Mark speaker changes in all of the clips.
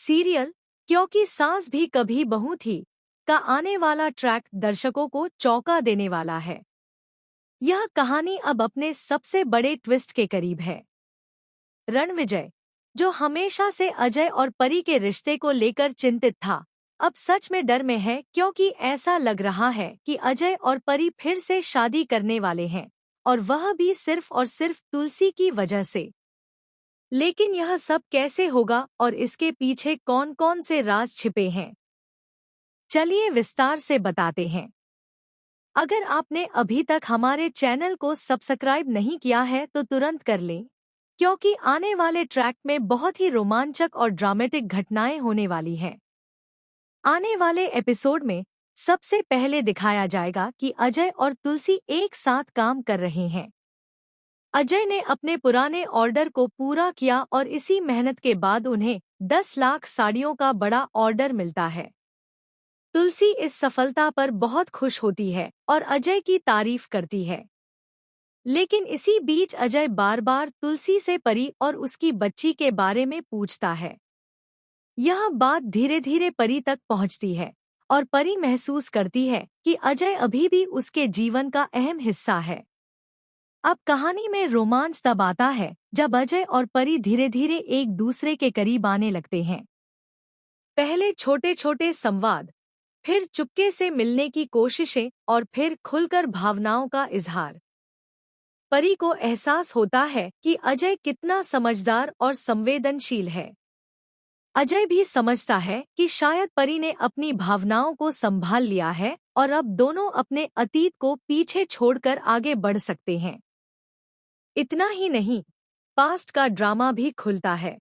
Speaker 1: Serial क्योंकि सास भी कभी बहू थी का आने वाला ट्रैक दर्शकों को चौंका देने वाला है। यह कहानी अब अपने सबसे बड़े ट्विस्ट के करीब है। रणविजय, जो हमेशा से अजय और परी के रिश्ते को लेकर चिंतित था, अब सच में डर में है क्योंकि ऐसा लग रहा है कि अजय और परी फिर से शादी करने वाले हैं, और वह भी सिर्फ और सिर्फ तुलसी की वजह से। लेकिन यह सब कैसे होगा और इसके पीछे कौन कौन से राज छिपे हैं, चलिए विस्तार से बताते हैं। अगर आपने अभी तक हमारे चैनल को सब्सक्राइब नहीं किया है तो तुरंत कर लें, क्योंकि आने वाले ट्रैक में बहुत ही रोमांचक और ड्रामेटिक घटनाएं होने वाली हैं। आने वाले एपिसोड में सबसे पहले दिखाया जाएगा कि अजय और तुलसी एक साथ काम कर रहे हैं। अजय ने अपने पुराने ऑर्डर को पूरा किया और इसी मेहनत के बाद उन्हें 10 लाख साड़ियों का बड़ा ऑर्डर मिलता है। तुलसी इस सफलता पर बहुत खुश होती है और अजय की तारीफ करती है। लेकिन इसी बीच अजय बार बार तुलसी से परी और उसकी बच्ची के बारे में पूछता है। यह बात धीरे धीरे परी तक पहुंचती है और परी महसूस करती है कि अजय अभी भी उसके जीवन का अहम हिस्सा है। अब कहानी में रोमांच तब आता है जब अजय और परी धीरे धीरे एक दूसरे के करीब आने लगते हैं। पहले छोटे छोटे संवाद, फिर चुपके से मिलने की कोशिशें और फिर खुलकर भावनाओं का इजहार। परी को एहसास होता है कि अजय कितना समझदार और संवेदनशील है। अजय भी समझता है कि शायद परी ने अपनी भावनाओं को संभाल लिया है और अब दोनों अपने अतीत को पीछे छोड़कर आगे बढ़ सकते हैं। इतना ही नहीं, पास्ट का ड्रामा भी खुलता है।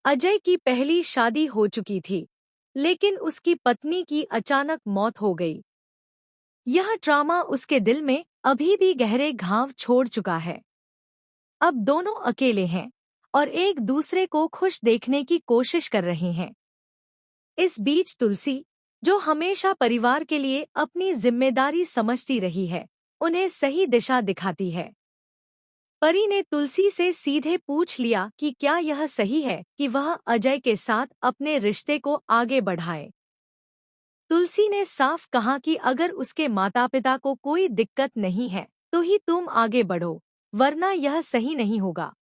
Speaker 1: अजय की पहली शादी हो चुकी थी, लेकिन उसकी पत्नी की अचानक मौत हो गई। यह ड्रामा उसके दिल में अभी भी गहरे घाव छोड़ चुका है। अब दोनों अकेले हैं और एक दूसरे को खुश देखने की कोशिश कर रहे हैं। इस बीच तुलसी, जो हमेशा परिवार के लिए अपनी जिम्मेदारी समझती रही है, उन्हें सही दिशा दिखाती है। परी ने तुलसी से सीधे पूछ लिया कि क्या यह सही है कि वह अजय के साथ अपने रिश्ते को आगे बढ़ाए। तुलसी ने साफ कहा कि अगर उसके माता पिता को कोई दिक्कत नहीं है तो ही तुम आगे बढ़ो, वरना यह सही नहीं होगा।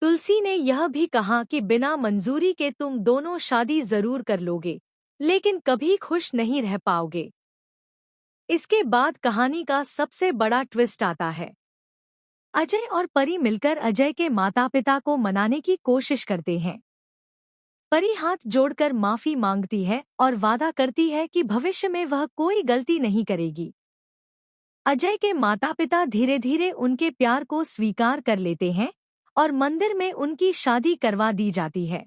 Speaker 1: तुलसी ने यह भी कहा कि बिना मंजूरी के तुम दोनों शादी जरूर कर लोगे, लेकिन कभी खुश नहीं रह पाओगे। इसके बाद कहानी का सबसे बड़ा ट्विस्ट आता है। अजय और परी मिलकर अजय के माता पिता को मनाने की कोशिश करते हैं। परी हाथ जोड़कर माफी मांगती है और वादा करती है कि भविष्य में वह कोई गलती नहीं करेगी। अजय के माता पिता धीरे धीरे उनके प्यार को स्वीकार कर लेते हैं और मंदिर में उनकी शादी करवा दी जाती है।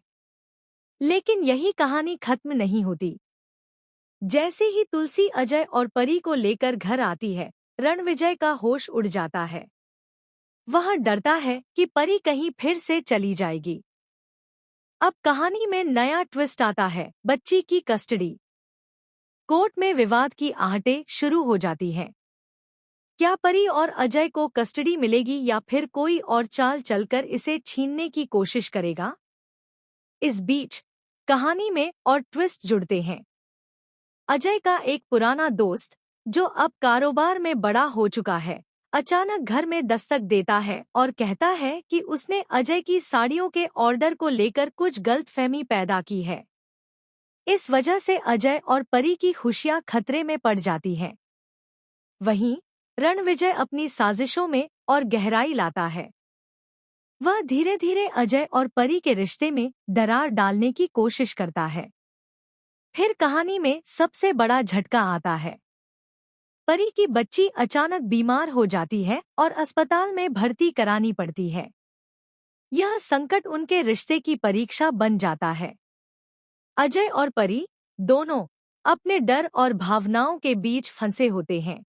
Speaker 1: लेकिन यही कहानी खत्म नहीं होती। जैसे ही तुलसी अजय और परी को लेकर घर आती है, रणविजय का होश उड़ जाता है। वह डरता है कि परी कहीं फिर से चली जाएगी। अब कहानी में नया ट्विस्ट आता है, बच्ची की कस्टडी। कोर्ट में विवाद की आहटें शुरू हो जाती हैं। क्या परी और अजय को कस्टडी मिलेगी या फिर कोई और चाल चलकर इसे छीनने की कोशिश करेगा? इस बीच कहानी में और ट्विस्ट जुड़ते हैं। अजय का एक पुराना दोस्त, जो अब कारोबार में बड़ा हो चुका है, अचानक घर में दस्तक देता है और कहता है कि उसने अजय की साड़ियों के ऑर्डर को लेकर कुछ गलतफहमी पैदा की है। इस वजह से अजय और परी की खुशियां खतरे में पड़ जाती हैं। वहीं रणविजय अपनी साजिशों में और गहराई लाता है। वह धीरे धीरे अजय और परी के रिश्ते में दरार डालने की कोशिश करता है। फिर कहानी में सबसे बड़ा झटका आता है। परी की बच्ची अचानक बीमार हो जाती है और अस्पताल में भर्ती करानी पड़ती है। यह संकट उनके रिश्ते की परीक्षा बन जाता है। अजय और परी दोनों अपने डर और भावनाओं के बीच फंसे होते हैं।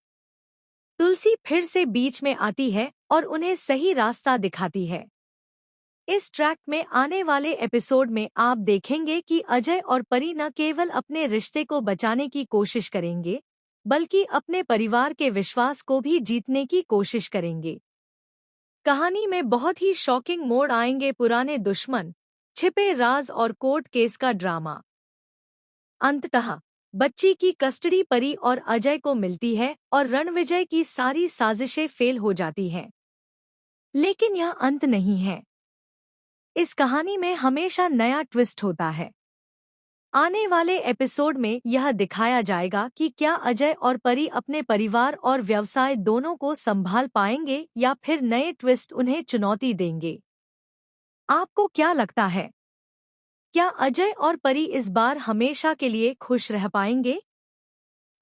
Speaker 1: तुलसी फिर से बीच में आती है और उन्हें सही रास्ता दिखाती है। इस ट्रैक में आने वाले एपिसोड में आप देखेंगे कि अजय और परी न केवल अपने रिश्ते को बचाने की कोशिश करेंगे, बल्कि अपने परिवार के विश्वास को भी जीतने की कोशिश करेंगे। कहानी में बहुत ही शॉकिंग मोड़ आएंगे। पुराने दुश्मन छिपे राज और कोर्ट केस का ड्रामा। अंततः बच्ची की कस्टडी परी और अजय को मिलती है और रणविजय की सारी साजिशें फेल हो जाती हैं। लेकिन यह अंत नहीं है। इस कहानी में हमेशा नया ट्विस्ट होता है। आने वाले एपिसोड में यह दिखाया जाएगा कि क्या अजय और परी अपने परिवार और व्यवसाय दोनों को संभाल पाएंगे या फिर नए ट्विस्ट उन्हें चुनौती देंगे। आपको क्या लगता है? क्या अजय और परी इस बार हमेशा के लिए खुश रह पाएंगे?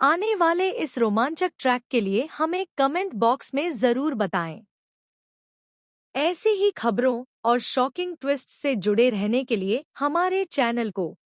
Speaker 1: आने वाले इस रोमांचक ट्रैक के लिए हमें कमेंट बॉक्स में जरूर बताएं। ऐसी ही खबरों और शॉकिंग ट्विस्ट से जुड़े रहने के लिए हमारे चैनल को